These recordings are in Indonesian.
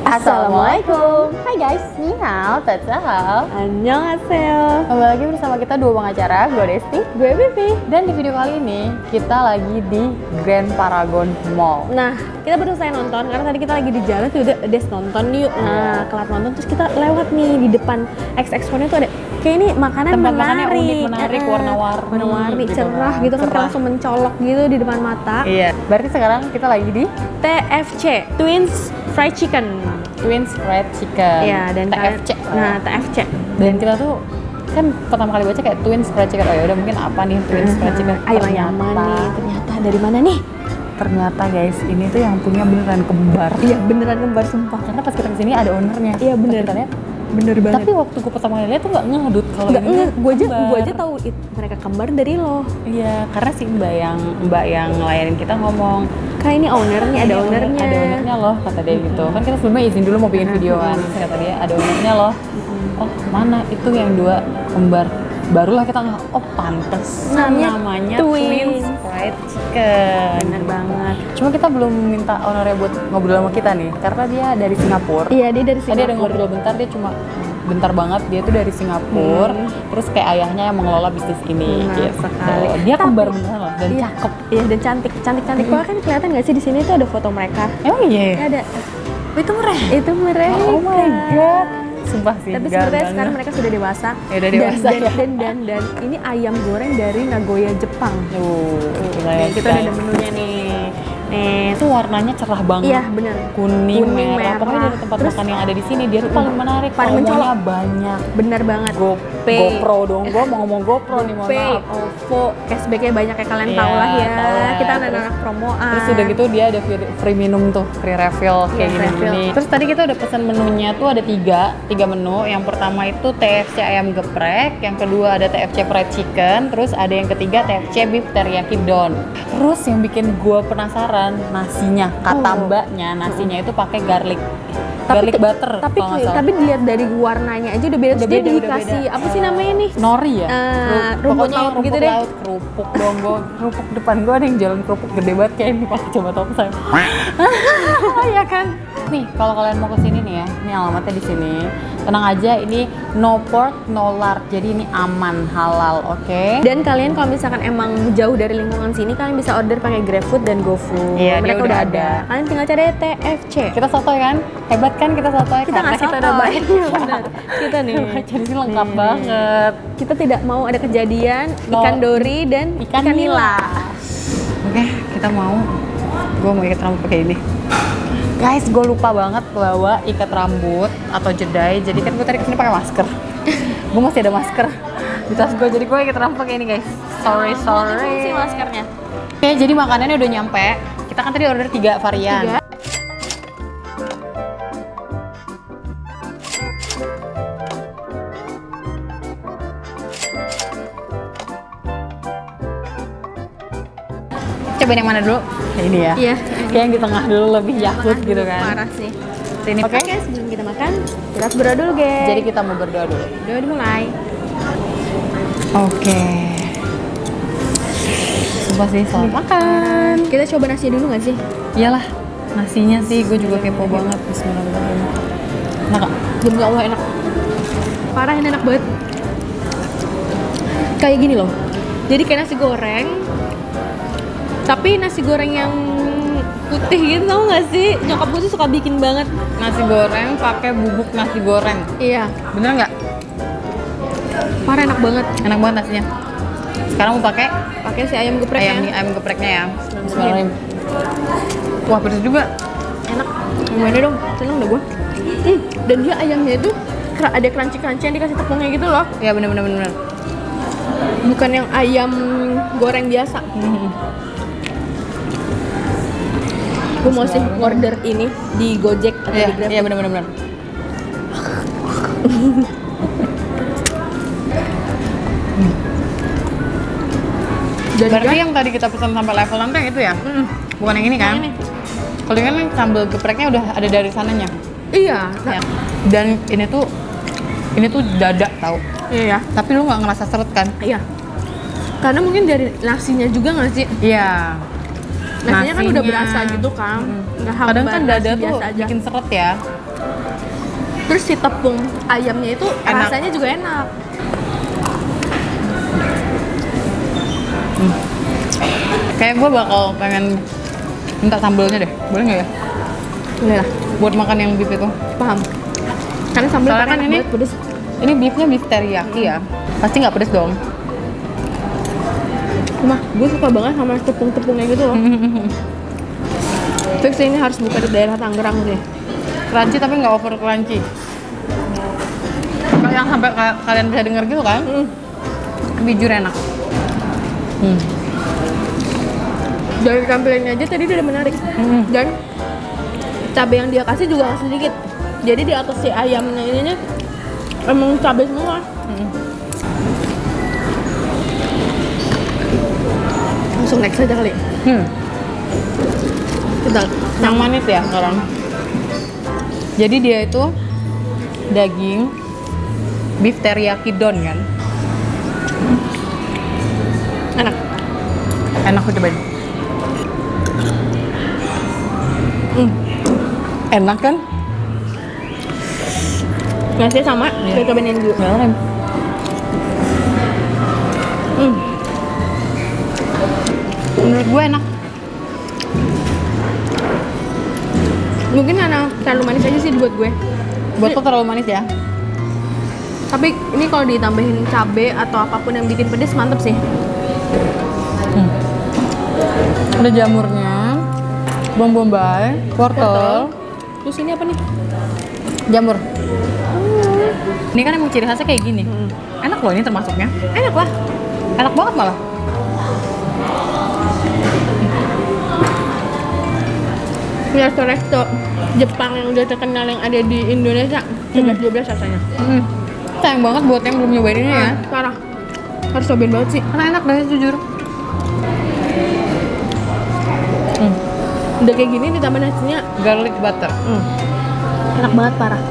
Assalamualaikum. Hai guys, ni hao, tatahao. Annyeonghaseyo. Kembali lagi bersama kita dua pengacara, gue Desti, Gue Vivi. dan di video kali ini kita lagi di Grand Paragon Mall. Nah, kita baru selesai nonton karena tadi kita lagi di jalan tuh udah Des nonton yuk. Nah, kelar nonton terus kita lewat nih di depan XX1-nya tuh ada kayak ini makanan Tempat menarik. makannya unik, menarik, warna-warni gitu, gitu cerah kan. gitu kan, Cerah. langsung mencolok gitu di depan mata. Iya, berarti sekarang kita lagi di TFC, Twins Fried Chicken. Twins Fried Chicken. Iya, dan TFC. Nah, TFC. Dan kita tuh kan pertama kali baca kayak Twins Fried Chicken. Oh ya udah, mungkin apa nih Twins Fried Chicken? Ayo yang mana nih? Ternyata dari mana nih? Ternyata guys, ini tuh yang punya beneran kembar. Iya, beneran kembar sumpah. Karena pas kita kesini ada ownernya. Iya, bener. Pas kita lihat, Bener banget. tapi waktu gue pertama kali lihat tuh nggak ngedut kalau Nggak, ini gue kembar. aja tahu mereka kembar dari lo. Iya, karena si mbak yang ngelayanin kita ngomong, Kak ini ownernya, ada ownernya. ada ownernya loh, kata dia gitu. Kan kita sebelumnya izin dulu mau bikin video kan, terus kata dia ada ownernya loh. Oh mana itu yang dua kembar? Barulah kita nggak, oh pantes namanya Twins Fried Chicken. Bener banget. Cuma kita belum minta ownernya buat ngobrol sama kita nih, karena dia dari Singapura. Iya, dia dari Tadi ada Singapura. ngobrol bentar, dia cuma bentar banget, dia tuh dari Singapura. Terus kayak ayahnya yang mengelola bisnis ini. Benar gitu. sekali. Dia Tapi- kembar beneran loh, dan Iya. cakep. Iya, dan cantik. Pokoknya kan kelihatan nggak sih di sini tuh ada foto mereka. Emang iya? Ya, ada. Itu mereka? Itu mereka. Oh my god. Sumpah sih. Tapi ganteng. sebenarnya sekarang mereka sudah dewasa. Ya, udah dewasa, ya. Dan ini ayam goreng dari Nagoya, Jepang. Gila ya, Nih, kita udah ada menunya nih. Nih, Itu warnanya cerah banget. iya bener. Kuning, Kuning, merah. merah. Pokoknya dari tempat Terus- makan yang ada di sini dia tuh paling menarik. Paling Promonya mencolok. banyak. Bener banget. GoPay. GoPro dong. Gue mau ngomong GoPro nih, mohon Pay, maaf. OVO, cashbacknya banyak kayak kalian Iya, tahu lah ya. tahu lah. Kita Terus- anak-anak promoan. Terus udah gitu dia ada free minum tuh, free refill kayak Iya, gini-gini. refill. Terus tadi kita udah pesan menunya tuh ada tiga menu. Yang pertama itu TFC ayam geprek, yang kedua ada TFC fried chicken, terus ada yang ketiga TFC beef teriyaki don. Terus yang bikin gua penasaran nasinya, kata Oh. mbaknya nasinya itu pakai garlic butter Tapi kalau nggak salah. tapi dilihat dari warnanya aja udah beda. Terus dia dikasih apa sih namanya nih? Nori ya? Rumput Pokoknya laut rumput gitu deh. laut, kerupuk dong gua. Kerupuk depan gua ada yang jualan kerupuk gede banget kayak ini, pakai coba tau saya. Iya kan? Nih, kalau kalian mau ke sini nih ya, ini alamatnya di sini. Tenang aja, ini no pork, no lard. Jadi ini aman, halal, oke? Dan kalian kalau misalkan emang jauh dari lingkungan sini, kalian bisa order pakai GrabFood dan GoFood. Iya, dia mereka udah udah ada. ada. Kalian tinggal cari TFC. Kita sotoy kan? Hebat kan kita sotoy? Kita Karena nggak kita udah sotoy. baik. Iya, benar. Kita nih. Jadi sini lengkap banget. Kita tidak mau ada kejadian No. ikan dori dan Ikan nila. Oke, kita mau. Gue mau ikat rambut pakai ini. Guys, gue lupa banget bawa ikat rambut atau jedai. Jadi kan gue tadi kesini pakai masker. Gue masih ada masker di tas gue. Jadi gue ikat rambut pakai ini guys. Sorry. Multifungsi maskernya. Oke, jadi makanannya udah nyampe. Kita kan tadi order 3 varian. 3. Cobain yang mana dulu? Ini ya. Iya. Kayak yang di tengah dulu lebih yakut gitu kan. Parah sih. Sini. Oke, sebelum kita makan, kita harus berdoa dulu, guys. Jadi kita mau berdoa dulu. Doa dimulai. Oke. Sumpah sih, selamat makan. Kita coba nasi dulu nggak sih? Iyalah, nasinya sih gue juga kepo banget. Bismillahirrahmanirrahim. Nah kak, Demi Allah enak. Parah, ini enak banget. Kayak gini loh. Jadi kayak nasi goreng. Tapi nasi goreng yang putih gitu, tau nggak sih? Nyokap gue tuh suka bikin banget. nasi goreng pakai bubuk nasi goreng. Iya, Bener nggak? parah enak banget. Enak banget nasinya. Sekarang mau pakai Pakai si ayam geprek ya. ayam gepreknya ya. Bismillahirrahmanirrahim. Wah pedes juga. Enak. Gimana dong? Seneng deh gue. Dan dia ayamnya itu ada crunchy-crunchy yang dikasih tepungnya gitu loh. Ya bener. Bukan yang ayam goreng biasa. Gue mau sih order ini di Gojek atau di Grab. Iya bener. Dan Berarti dia- yang tadi kita pesan sampai level 6 yang itu ya? Bukan yang ini kan? Yang ini. Kalau ini kan sambal gepreknya udah ada dari sananya. Iya. Ya. Dan ini tuh dada tau. Iya. Tapi lu nggak ngerasa seret kan? Iya. Karena mungkin dari nasinya juga nggak sih? Iya. Nasinya kan udah Nasinya. berasa gitu kan. Nggak Kadang hambar, kan dada nasi tuh biasa aja. bikin seret ya. Terus si tepung ayamnya itu Enak. rasanya juga enak. Kayak gue bakal pengen minta sambelnya deh, boleh nggak ya? Boleh lah, Buat makan yang beef itu. paham. Karena sambal Soalnya kan ini pedes. Ini beefnya beef teriyaki ya, pasti nggak pedes dong. Cuma gue suka banget sama tepung-tepungnya gitu loh. Fix ini harus buka di daerah Tangerang sih. Crunchy tapi nggak over crunchy. Kayak yang sampai kalian bisa denger gitu kan? Jujur enak. Dari tampilannya aja tadi udah menarik. Dan cabai yang dia kasih juga nggak sedikit. Jadi di atas si ayamnya ininya emang cabai semua. Langsung next aja kali. Kita Yang manis ya sekarang. Jadi dia itu daging beef teriyaki don kan? enak. Enak, aku cobain. Enak kan? Nasinya sama, Iya. kita cobain dulu. Garam. Menurut gue enak. Mungkin karena terlalu manis aja sih buat gue. Buat lo terlalu manis ya? Tapi ini kalau ditambahin cabai atau apapun yang bikin pedes mantep sih. Ada jamurnya, bawang bombay, wortel, Terus ini apa nih? jamur. Ini kan emang ciri khasnya kayak gini. Enak loh ini termasuknya. Enak lah. Enak banget malah. Resto-resto Jepang yang udah terkenal yang ada di Indonesia 11-12 rasanya. Sayang banget buat yang belum nyobain ini ya. Parah. Harus cobain banget sih. Karena enak deh jujur. Udah kayak gini ditambah nasinya Garlic butter. enak banget parah.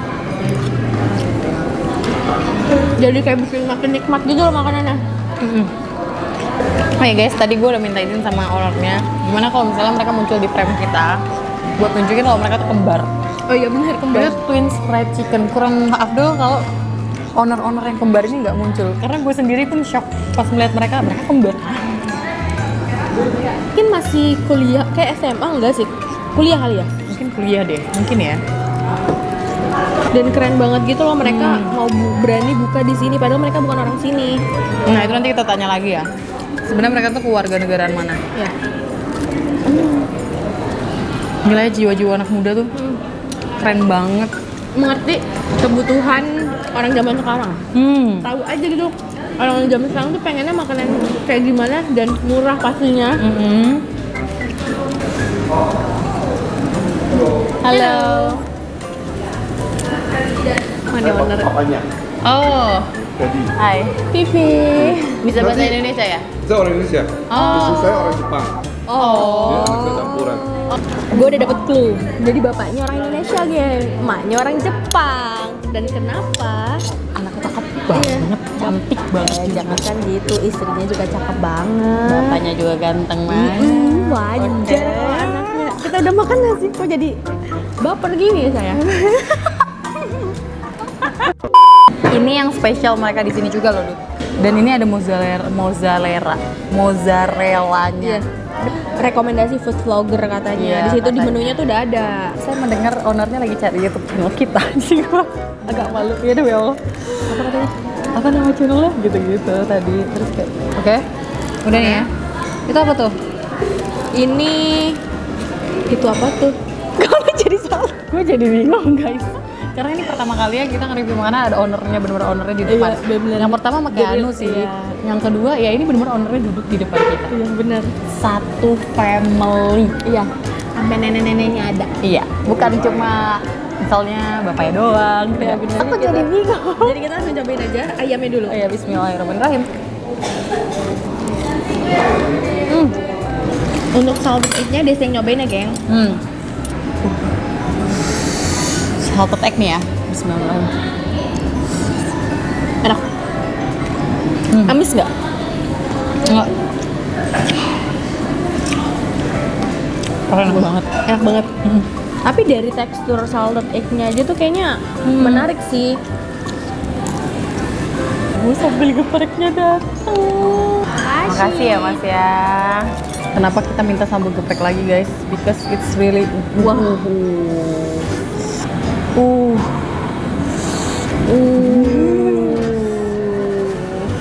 Jadi kayak bikin makin nikmat gitu loh makanannya. Oh ya guys, tadi gue udah minta izin sama ownernya. Gimana kalau misalnya mereka muncul di frame kita buat nunjukin kalau mereka tuh kembar. Oh iya benar Itu kembar. twins fried chicken. Kurang afdol kalau owner-owner yang kembar ini nggak muncul. Karena gue sendiri pun shock pas melihat mereka kembar. Mungkin masih kuliah kayak SMA enggak sih? Kuliah kali ya. Mungkin kuliah deh, mungkin ya. Dan keren banget gitu loh mereka mau berani buka di sini padahal mereka bukan orang sini. Nah itu nanti kita tanya lagi ya. Sebenarnya mereka tuh keluarga negaraan mana? Ya. Gila ya jiwa-jiwa anak muda tuh keren banget. Mengerti kebutuhan orang zaman sekarang. Tahu aja gitu. Orang zaman sekarang tuh pengennya makanan kayak gimana dan murah pastinya. Halo. Mana owner? Papanya. Oh, Jadi, hai. Vivi. Bisa bahasa Berarti- Indonesia ya? saya orang Indonesia. Istri saya orang Jepang. Dia bisa campuran. Gue udah dapet clue. Jadi bapaknya orang Indonesia, geng. Emaknya orang Jepang. Dan kenapa? Anaknya cakep banget, cantik banget juga. Jangan kan gitu, istrinya juga cakep banget. Bapaknya juga ganteng banget. Wajar kalau anaknya. Kita udah makan nasi kok jadi baper gini ya saya. Ini yang spesial mereka di sini juga loh, Dut. Dan ini ada mozzarellanya. Rekomendasi food vlogger katanya. Iya, Di situ di katanya. menunya tuh udah ada. Saya mendengar ownernya lagi cari YouTube channel kita. Jadi gua agak malu ya deh, ya Allah. Apa katanya? Apa nama channelnya? Gitu-gitu tadi. Terus kayak, oke. Udah nih ya. Itu apa tuh? Ini itu apa tuh? Kalau jadi salah. Gue jadi bingung, guys. Karena ini pertama kali ya kita nge-review mana ada ownernya, bener-bener ownernya di depan. Iya, bener-bener. Yang pertama pakai Jadi, Anu sih. iya. Yang kedua ya ini bener-bener ownernya duduk di depan kita. Iya bener. Satu family. Iya. Sampai nenek-neneknya ada. Iya, bukan cuma misalnya bapaknya doang. Iya, bener. Aku jadi bingung. Jadi kita langsung cobain aja ayamnya dulu. Oh ya, bismillahirrahmanirrahim. Untuk salted egg-nya Desi yang nyobain ya, geng. Salted egg nih ya. Bismillahirrahmanirrahim. Enak. Amis nggak? Enggak. Enak banget. Enak banget. Tapi dari tekstur salted egg-nya aja tuh kayaknya menarik sih. Sambil gepreknya datang. Makasih ya Mas ya. Kenapa kita minta sambal geprek lagi guys? Because it's really Wah.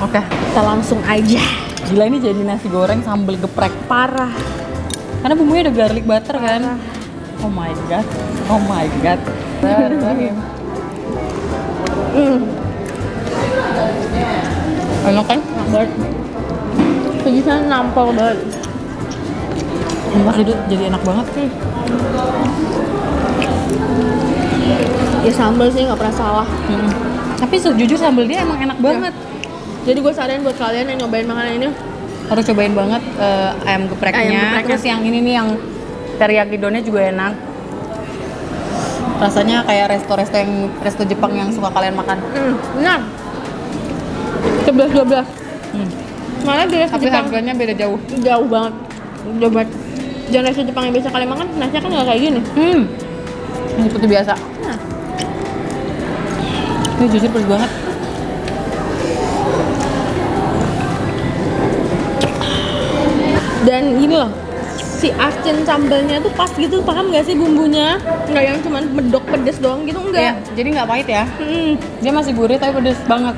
Oke, Kita langsung aja. gila ini jadi nasi goreng sambal geprek. Parah. Karena bumbunya ada garlic butter kan. Oh my god. Oh my god. Enak kan? Enak banget. Pejisan nampol banget. Jadi enak banget sih. Ya sambal sih nggak pernah salah. Tapi sejujur sambal dia emang enak banget. Jadi gue saranin buat kalian yang nyobain makanan ini. Harus cobain banget ayam gepreknya. Ayam gepreknya. Terus yang ini nih yang teriyaki donnya juga enak. Rasanya kayak resto Jepang yang suka kalian makan. Benar. 11-12. Mana di resto Tapi Jepang harganya beda jauh. jauh banget. Jauh banget. Jangan resto Jepang yang biasa kalian makan, nasinya kan nggak kayak gini. Ini seperti biasa. Nah. Ini jujur pedes banget. Dan gini loh, si asin sambalnya tuh pas gitu, paham gak sih bumbunya? Nggak yang cuma medok pedes doang gitu, Iya, enggak. jadi nggak pahit ya. Hmm. Dia masih gurih tapi pedes banget.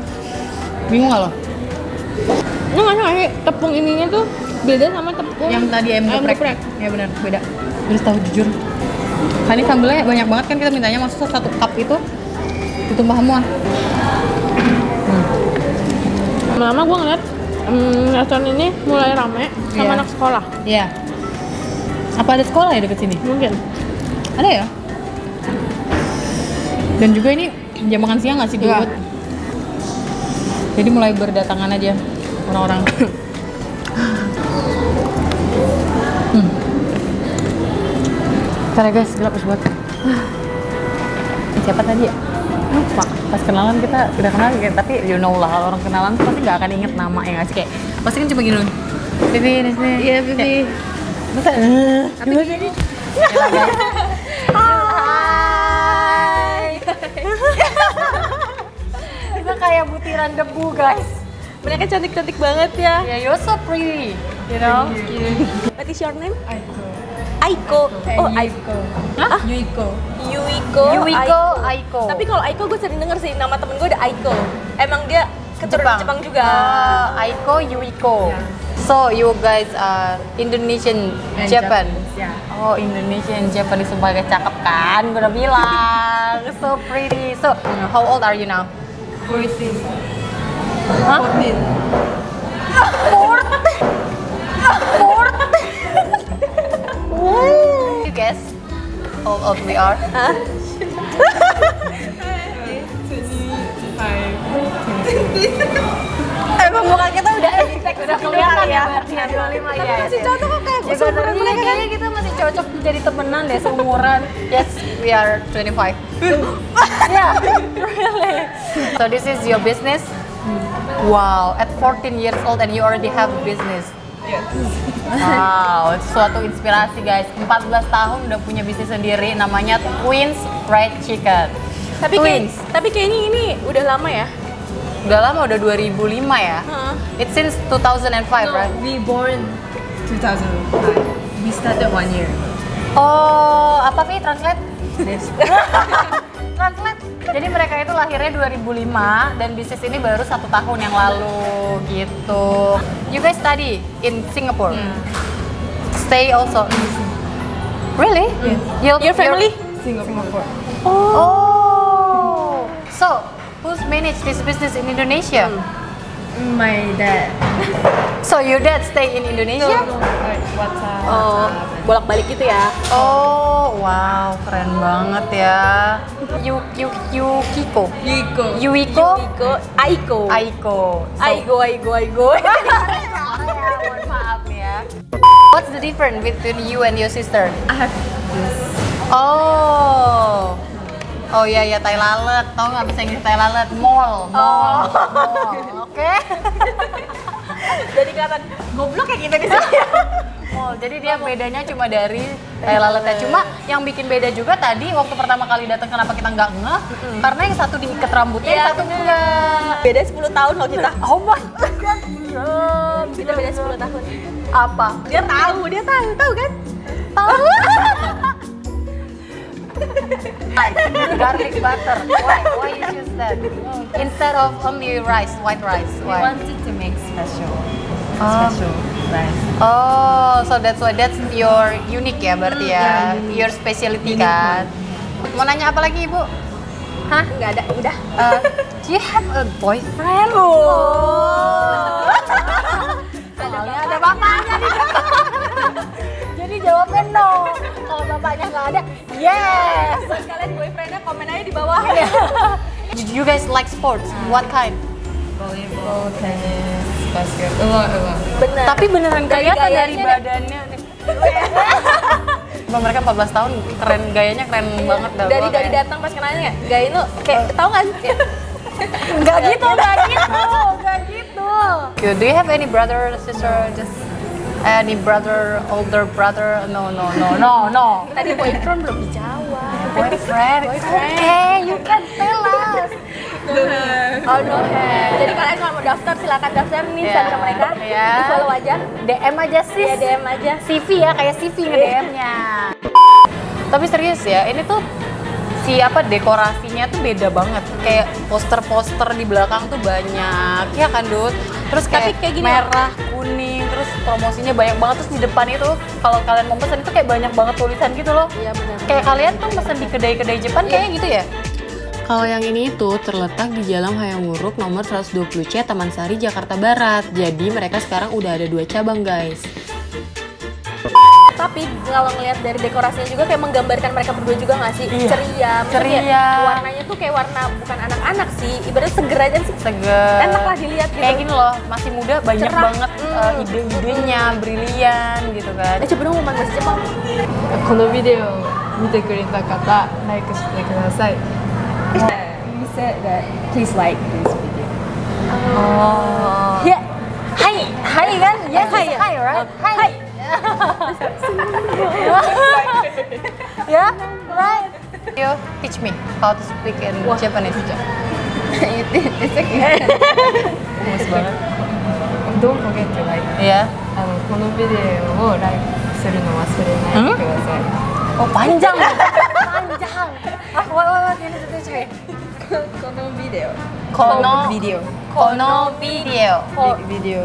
Bingung nggak lo? Ini nggak sih tepung ininya tuh beda sama tepung Yang tadi ayam geprek. Ya benar, beda. Terus tahu jujur. Nah, ini sambalnya banyak banget kan kita mintanya, maksudnya 1 cup itu ditumpah semua. Lama-lama gue ngeliat restoran ini mulai rame sama Iya. anak sekolah. Iya. Apa ada sekolah ya deket sini? Mungkin. Ada ya? Dan juga ini jam makan siang nggak sih Iya. Goat? Jadi mulai berdatangan aja orang-orang. Bentar ya guys, gelap banget. Siapa tadi ya? Lupa. Pas kenalan kita udah kenal kayak, tapi you know lah kalau orang kenalan tuh pasti nggak akan inget nama ya nggak sih, kayak pasti kan cuma gini loh. Bibi di sini. Iya, Bibi. Masa gimana sih? Gila guys. Hai. Kita kayak butiran debu guys. Mereka cantik-cantik banget ya. Yeah, you're so pretty, you know. What is your name? Aiko. Oh, Aiko. Hah? Yuiko. Yuiko Aiko. Tapi kalau Aiko gue sering denger sih, nama temen gue ada Aiko. Emang dia keturunan Jepang juga. Aiko Yuiko. So you guys are Indonesian Japan. Oh, Indonesian Japanese sebagai cakep kan? Gue udah bilang. So pretty. So how old are you now? 14. Hah? 14. You guess how old we are? Emang muka kita udah Udah kelihatan ya, 25 ya. masih cocok kok kayak seumuran mereka kan? Kayaknya kita masih cocok jadi temenan deh, seumuran. Yes, we are 25. Yeah, really. So this is your business? Wow, at 14 years old and you already have a business. Wow, itu suatu inspirasi guys. 14 tahun udah punya bisnis sendiri, namanya Twins Fried Chicken. Tapi kayaknya ini udah lama ya. Udah lama, udah 2005 ya. It's since 2005, right? We born 2005. We started 1 year. Oh, apa sih translate? Translate. Jadi mereka itu lahirnya 2005 dan bisnis ini baru 1 tahun yang lalu gitu. You guys study in Singapore? Stay also? Really? Yes. Your family? Singapore. Oh. So, who's manage this business in Indonesia? My dad. So your dad stay in Indonesia? Like WhatsApp. Oh, bolak-balik gitu ya. Oh, wow, keren banget ya. Yukiko. Yuiko. Yuiko. Aiko. Aiko. So- Aigo. Mohon maaf nih ya. What's the difference between you and your sister? I have this. Oh ya tai lalat. Tahu nggak bahasa Inggris tai lalat? Mall. Oke. Jadi kelihatan goblok kayak gitu di sini. jadi dia bedanya cuma dari lalatnya. Cuma yang bikin beda juga tadi waktu pertama kali datang kenapa kita nggak ngeh? Karena yang satu diikat rambutnya, yang satu enggak. Beda 10 tahun loh kita. Oh my god. Kita beda 10 tahun. Apa? Dia tahu kan? Tahu. Garlic butter. Why you choose that? Instead of only rice, white rice. We Why? wanted to make special Oh. rice. Oh, so that's why that's your unique ya berarti ya. Your specialty kan. Mau nanya apa lagi Ibu? Hah? Nggak ada, udah. Do you have a boyfriend? Soalnya ada bapaknya di depan. Jadi jawabnya no. Kalau bapaknya nggak ada, yes. Kalian boyfriendnya komen aja di bawah. You guys like sports? What kind? Volleyball, tennis, basket. A lot. Bener. Tapi beneran kelihatan dari gayanya badannya. Bang, mereka 14 tahun, keren, gayanya keren banget dah. dari Gua dari kayak- datang pas kenalnya gaya lu kayak tahu nggak sih? Enggak gitu. Do you have any brother or sister? Just any brother, older brother? No. Tadi boyfriend belum dijawab. Boyfriend. Okay, you can tell us. Oh no. Jadi kalian kalau mau daftar silakan daftar nih Iya. Instagram mereka. Iya. Di follow aja. DM aja sih. Ya DM aja. CV ya, kayak CV nge-DM-nya. Tapi serius ya, ini tuh si dekorasinya tuh beda banget. Kayak poster-poster di belakang tuh banyak, ya kan Dut? Terus Tapi kayak kayak gini merah, kuning, terus promosinya banyak banget. Terus di depan itu kalau kalian mau pesan itu kayak banyak banget tulisan gitu loh. Iya benar. Kayak kalian tuh pesan di kedai-kedai Jepang kayaknya gitu ya? Kalau yang ini itu terletak di Jalan Hayam Wuruk nomor 120C Taman Sari, Jakarta Barat. Jadi mereka sekarang udah ada 2 cabang guys. Tapi kalau ngelihat dari dekorasinya juga kayak menggambarkan mereka berdua juga nggak sih? Iya. Ceria. Maksudnya Ceria. Warnanya tuh kayak warna bukan anak-anak sih. Ibaratnya seger aja sih. Seger. Enak lah dilihat gitu. Kayak gini loh, masai muda banyak Cerah. banget ide-idenya, brilian gitu kan. Coba dong ngomong bahasa Jepang. このビデオを見てくれた方、ライクしてください。We said that please like this video. Ya, hai kan? Yes, hai, right? Hai. Ya, right. You teach me how to speak in Japanese. It's okay. Almost banget. Don't forget to like. Ya. このビデオをライクするの忘れないでください。 Oh, panjang. Panjang. What you need to teach me? このビデオ。Kono ビデオ。 Kono video. ビデ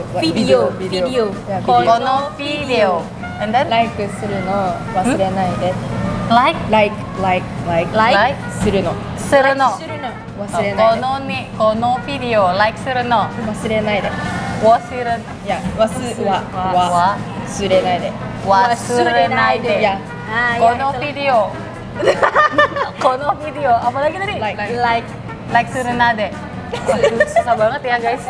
オ。 Video. Kono video. And then ライクするの忘れないで。 like like するの suruno. 忘れないで。 Kono video like suruno. 忘れないで。 Wasiren いや、忘れないで。 wasurenai de. いや、 Kono video. Kono video. Apalagi tadi? Like surenade. Aduh, susah banget ya guys.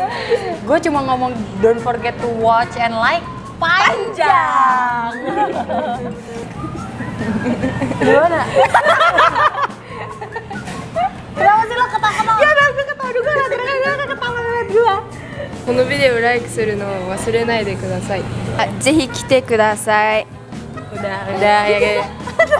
Gue cuma ngomong don't forget to watch and like. Panjang. Gimana? Kenapa sih lo ketawa-ketawa? Ya, gue ketawa juga. Gue ketawa banget gue. このビデオをライクするのを忘れないでください。ぜひ来てください。 Udah ya guys.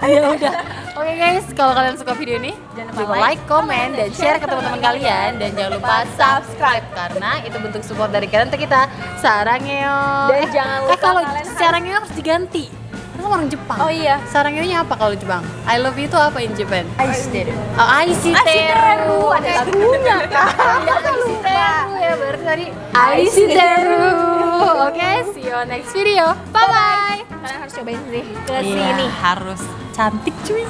Ya udah. Oke guys, kalau kalian suka video ini, jangan lupa like, comment, dan share ke teman-teman kalian, dan jangan lupa subscribe karena itu bentuk support dari kalian untuk kita. Sarangeo. Dan jangan lupa kalau kalian sarangeo harus diganti. Kan orang Jepang. Oh iya. Sarangeo-nya apa kalau Jepang? I love you itu apa in Japan? 愛してる。 Oh, Aishiteru. Ada lagunya kan. Aishiteru ya berarti tadi. Aishiteru. Oke, see you on next video. Bye bye. Kalian harus cobain sih ke Iya, sini. harus cantik cuy.